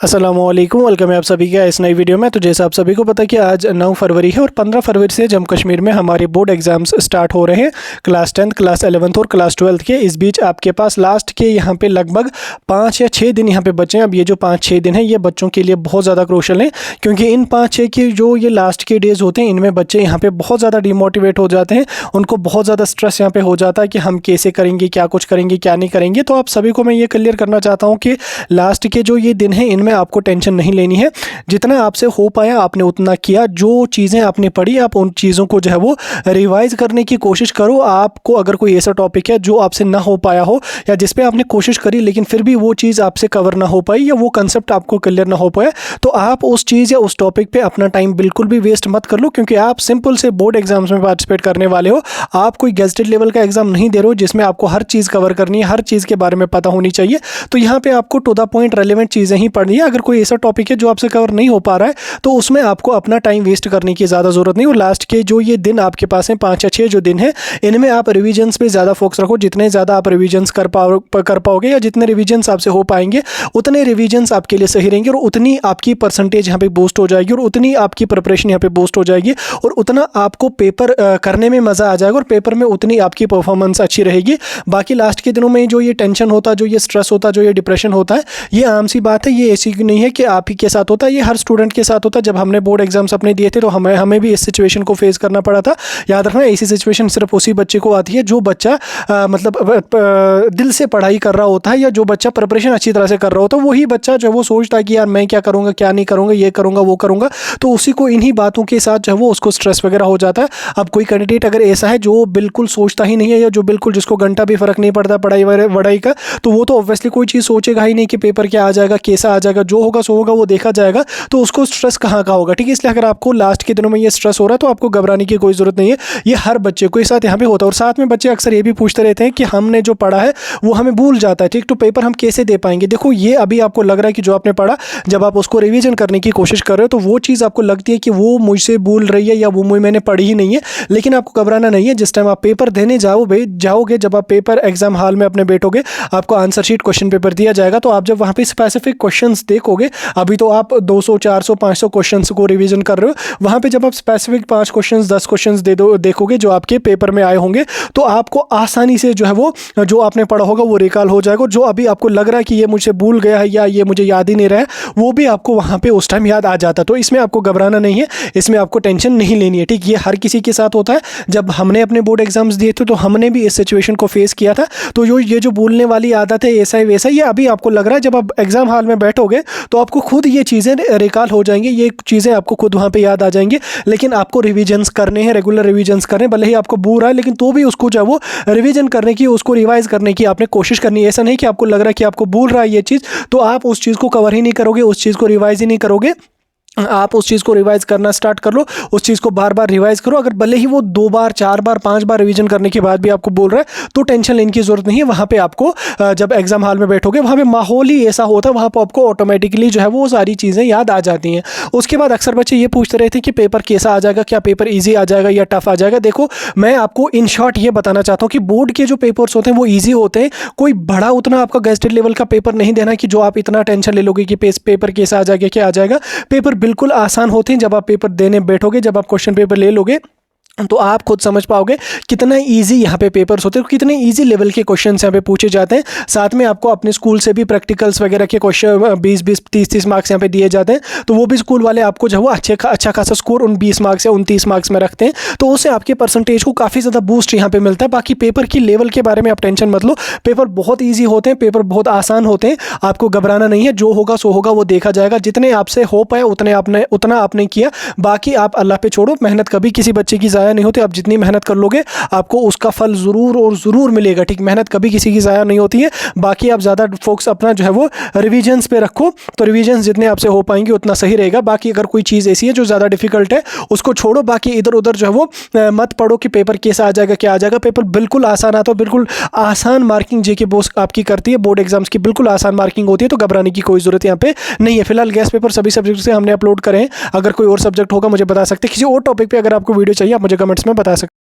अस्सलामुअलैकुम, वेलकम है आप सभी का इस नई वीडियो में। तो जैसा आप सभी को पता है कि आज 9 फरवरी है और 15 फरवरी से जम्मू कश्मीर में हमारे बोर्ड एग्जाम्स स्टार्ट हो रहे हैं। क्लास 10, क्लास 11th और क्लास 12th के। इस बीच आपके पास लास्ट के यहाँ पे लगभग 5 या 6 दिन यहाँ पे बचे हैं। अब ये जो 5-6 दिन है ये बच्चों के लिए बहुत ज़्यादा क्रूशल है, क्योंकि इन 5-6 के जो ये लास्ट के डेज़ होते हैं इनमें बच्चे यहाँ पर बहुत ज़्यादा डिमोटिवेट हो जाते हैं। उनको बहुत ज़्यादा स्ट्रेस यहाँ पर हो जाता है कि हम कैसे करेंगे, क्या कुछ करेंगे, क्या नहीं करेंगे। तो आप सभी को मैं ये क्लियर करना चाहता हूँ कि लास्ट के जो ये दिन हैं इनमें आपको टेंशन नहीं लेनी है। जितना आपसे हो पाया आपने उतना किया। जो चीज़ें आपने पढ़ी आप उन चीज़ों को जो है वो रिवाइज करने की कोशिश करो। आपको अगर कोई ऐसा टॉपिक है जो आपसे ना हो पाया हो या जिस पे आपने कोशिश करी लेकिन फिर भी वो चीज़ आपसे कवर ना हो पाई या वो कंसेप्ट आपको क्लियर ना हो पाया, तो आप उस चीज़ या उस टॉपिक पे अपना टाइम बिल्कुल भी वेस्ट मत कर लो, क्योंकि आप सिंपल से बोर्ड एग्जाम्स में पार्टिसिपेट करने वाले हो। आप कोई गेजेटेड लेवल का एग्जाम नहीं दे रहे हो जिसमें आपको हर चीज़ कवर करनी है, हर चीज़ के बारे में पता होनी चाहिए। तो यहाँ पे आपको टू द पॉइंट रेलेवेंट चीज़ें ही पढ़नी है। अगर कोई ऐसा टॉपिक है जो आपसे कवर नहीं हो पा रहा है तो उसमें आपको अपना टाइम वेस्ट करने की ज़्यादा ज़रूरत नहीं। और लास्ट के जो ये दिन आपके पास हैं 5 या 6 जो दिन है, इनमें आप रिविजन्स पे ज़्यादा फोकस रखो। जितने ज़्यादा आप रिविजन्स कर पाओगे या जितने रिविजन्स आपसे हो पाएंगे उतने रिविजन्स आपके लिए सही रहेंगे और उतनी आपकी परसेंटेज यहाँ पे बूस्ट हो जाएगी और उतनी आपकी प्रिपरेशन यहाँ पे बूस्ट हो जाएगी और उतना आपको पेपर करने में मज़ा आ जाएगा और पेपर में उतनी आपकी परफॉर्मेंस अच्छी रहेगी। बाकी लास्ट के दिनों में जो ये टेंशन होता है, जो ये स्ट्रेस होता है, जो ये डिप्रेशन होता है, ये आम सी बात है। ये ऐसी नहीं है कि आप ही के साथ होता है, ये हर स्टूडेंट के साथ होता है। जब हमने बोर्ड एग्जाम्स अपने दिए थे तो हमें भी इस सिचुएशन को फेस करना पड़ा था। याद रखना, ऐसी सिचुएशन सिर्फ उसी बच्चे को आती है जो बच्चा दिल से पढ़ाई कर रहा होता है या जो बच्चा प्रिपरेशन अच्छी तरह से कर रहा होता है। वही बच्चा जो वो सोचता है कि यार मैं क्या करूँगा, क्या नहीं करूँगा, ये करूँगा, वो करूँगा, तो उसी को इन्हीं बातों के साथ जो है वो उसको स्ट्रेस वगैरह हो जाता है। अब कोई कैंडिडेट अगर ऐसा है जो बिल्कुल सोचता ही नहीं है या जो बिल्कुल जिसको घंटा भी फर्क नहीं पड़ता पढ़ाई वढ़ाई का, तो वो तो ऑब्वियसली कोई चीज़ सोचेगा ही नहीं कि पेपर क्या आ जाएगा, कैसा आ जाएगा। जो होगा सो होगा, वो देखा जाएगा, तो उसको स्ट्रेस कहाँ का होगा। ठीक है, इसलिए अगर आपको लास्ट के दिनों में ये स्ट्रेस हो रहा है तो आपको घबराने की कोई ज़रूरत नहीं है। ये हर बच्चे को साथ यहाँ पे होता है। और साथ में बच्चे अक्सर ये भी पूछते रहते हैं कि हमने जो पढ़ा है वो हमें भूल जाता है, ठीक, तो पेपर हम कैसे दे पाएंगे। देखो, ये अभी आपको लग रहा है कि जो आपने पढ़ा, जब आप उसको रिवीजन करने की कोशिश कर रहे हो तो वो चीज़ आपको लगती है कि वो मुझसे भूल रही है या वो मैंने पढ़ी ही नहीं है। लेकिन आपको घबराना नहीं है। जिस टाइम आप पेपर देने जाओगे, जब आप पेपर एग्जाम हॉल में अपने बैठोगे, आपको आंसर शीट क्वेश्चन पेपर दिया जाएगा। तो आप जब वहाँ पे स्पेसिफिक क्वेश्चंस देखोगे, अभी तो आप 200, 400, 500 क्वेश्चंस को रिवीजन कर रहे हो, वहाँ पे जब आप स्पेसिफिक 5 क्वेश्चंस, 10 क्वेश्चंस देखोगे जो आपके पेपर में आए होंगे, तो आपको आसानी से जो है वो जो आपने पढ़ा होगा वो रिकॉल हो जाएगा। जो अभी आपको लग रहा है कि ये मुझे भूल गया है या ये मुझे याद ही नहीं रहा है, वो भी आपको वहाँ पे उस टाइम याद आ जाता है। तो इसमें आपको घबराना नहीं है, इसमें आपको टेंशन नहीं लेनी है। ठीक, ये हर किसी के साथ होता है। जब हमने अपने बोर्ड एग्जाम्स दिए थे तो हमने भी इस सिचुएशन को फेस किया था। तो ये जो भूलने वाली आदत है, ऐसा ही वैसा, ये अभी आपको लग रहा है। जब आप एग्जाम हॉल में बैठोगे तो आपको खुद ये चीज़ें रिकॉल हो जाएंगी, ये चीज़ें आपको खुद वहाँ पे याद आ जाएंगी। लेकिन आपको रिविजन्स करने हैं, रेगुलर रिविजन्स करने, भले ही आपको भूल रहा है लेकिन तो भी उसको जो है वो रिविजन करने की, उसको रिवाइज करने की आपने कोशिश करनी है। ऐसा नहीं कि आपको लग रहा है कि आपको भूल रहा है ये चीज़ तो आप उस चीज़ को कवर ही नहीं करोगे, उस चीज़ को रिवाइज ही नहीं करोगे। आप उस चीज़ को रिवाइज करना स्टार्ट कर लो, उस चीज़ को बार बार रिवाइज करो। अगर भले ही वो 2 बार, 4 बार, 5 बार रिवीजन करने के बाद भी आपको बोल रहा है तो टेंशन लेने की ज़रूरत नहीं है। वहाँ पे आपको जब एग्जाम हॉल में बैठोगे वहाँ पे माहौल ही ऐसा होता है, वहाँ पर आपको ऑटोमेटिकली जो है वो सारी चीज़ें याद आ जाती हैं। उसके बाद अक्सर बच्चे ये पूछते रहते हैं कि पेपर कैसा आ जाएगा, क्या पेपर ईजी आ जाएगा या टफ आ जाएगा। देखो, मैं आपको इन शॉर्ट ये बताना चाहता हूँ कि बोर्ड के जो पेपर्स होते हैं वो ईजी होते हैं। कोई बड़ा उतना आपका गेजेटेड लेवल का पेपर नहीं देना कि जो आप इतना टेंशन ले लोगे कि पेपर कैसा आ जाएगा, क्या आ जाएगा। पेपर बिल्कुल आसान होते हैं। जब आप पेपर देने बैठोगे, जब आप क्वेश्चन पेपर ले लोगे तो आप खुद समझ पाओगे कितना इजी यहाँ पे पेपर्स होते हैं, कितने इजी लेवल के क्वेश्चंस यहाँ पे पूछे जाते हैं। साथ में आपको अपने स्कूल से भी प्रैक्टिकल्स वगैरह के क्वेश्चन 20-20, 30-30 मार्क्स यहाँ पे दिए जाते हैं। तो वो भी स्कूल वाले आपको जो है वो अच्छा खासा स्कोर उन 20 मार्क्स या 29 मार्क्स में रखते हैं। तो उससे आपके परसेंटेज को काफ़ी ज़्यादा बूस्ट यहाँ पे मिलता है। बाकी पेपर की लेवल के बारे में आप टेंशन मत लो, पेपर बहुत ईजी होते हैं, पेपर बहुत आसान होते हैं। आपको घबराना नहीं है, जो होगा सो होगा, वो देखा जाएगा। जितने आपसे हो पाए उतना आपने किया, बाकी आप अल्लाह पे छोड़ो। मेहनत कभी किसी बच्चे की ज़ाया नहीं होती। आप जितनी मेहनत कर लोगे आपको उसका फल ज़रूर और ज़रूर मिलेगा। ठीक, मेहनत कभी किसी की ज़ाया नहीं होती है। बाकी आप ज़्यादा फोकस अपना जो है वो रिविजन्स पे रखो, तो रिविजन्स जितने आपसे हो पाएंगे उतना सही रहेगा। बाकी अगर कोई चीज़ ऐसी है जो ज़्यादा डिफिकल्ट है उसको छोड़ो, बाकी इधर उधर जो है वो मत पढ़ो कि पेपर कैसा आ जाएगा, क्या आ जाएगा। पेपर बिल्कुल आसान आता है, बिल्कुल आसान मार्किंग जेके बोर्ड आपकी करती है। बोर्ड एग्जाम्स की बिल्कुल आसान मार्किंग होती है, तो घबराने की कोई ज़रूरत यहाँ पे नहीं है। फिलहाल गैस पेपर सभी सब्जेक्ट से हमने अपलोड करें। अगर कोई और सब्जेक्ट होगा मुझे बता सकते हैं। किसी और टॉपिक पर अगर आपको वीडियो चाहिए आप मुझे कमेंट्स में बता सकते हैं।